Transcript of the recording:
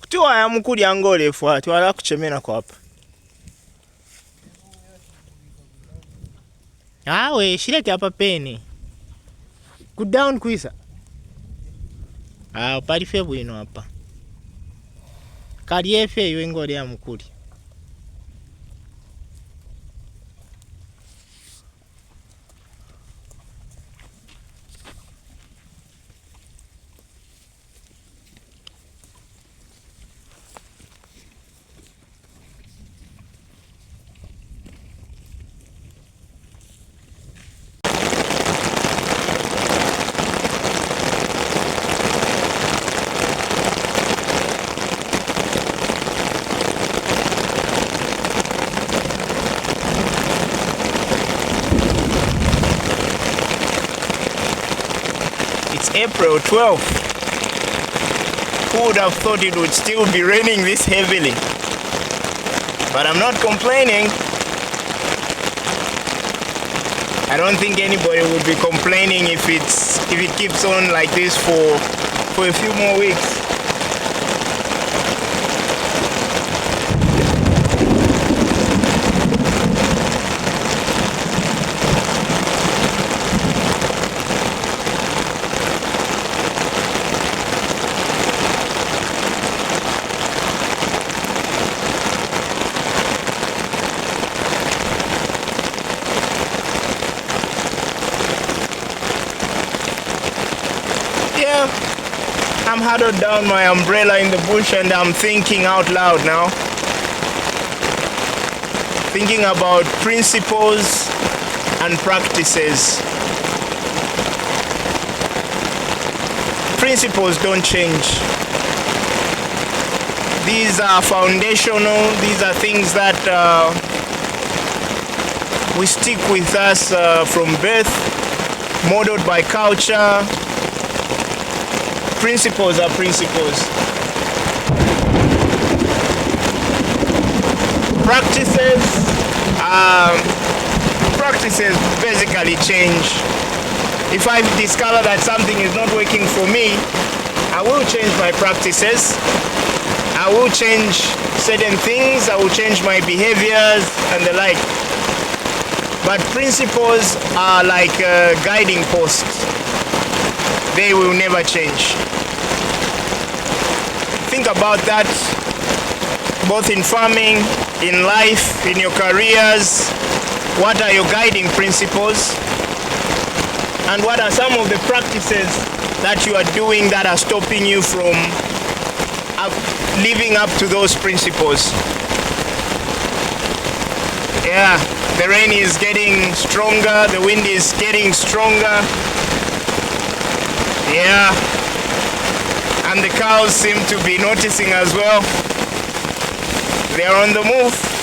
Tiwaya mukulya ng'olefu tiwala kuchemera kwa hapa. Awe shireke hapa peni. Good down kuisa. Palife bwino hapa. Kali efe iwe ng'ole ya mukuli. It's April 12th. Who would have thought it would still be raining this heavily? But I'm not complaining. I don't think anybody would be complaining if it keeps on like this for a few more weeks. I'm huddled down my umbrella in the bush and I'm thinking out loud now. Thinking about principles and practices. Principles don't change. These are foundational, these are things that we stick with us from birth, modeled by culture. Principles are principles. Practices basically change. If I discover that something is not working for me, I will change my practices. I will change certain things. I will change my behaviors and the like. But principles are like guiding posts. They will never change. Think about that, both in farming, in life, in your careers. What are your guiding principles? And what are some of the practices that you are doing that are stopping you from living up to those principles? Yeah, the rain is getting stronger, the wind is getting stronger. Yeah, and the cows seem to be noticing as well. They are on the move.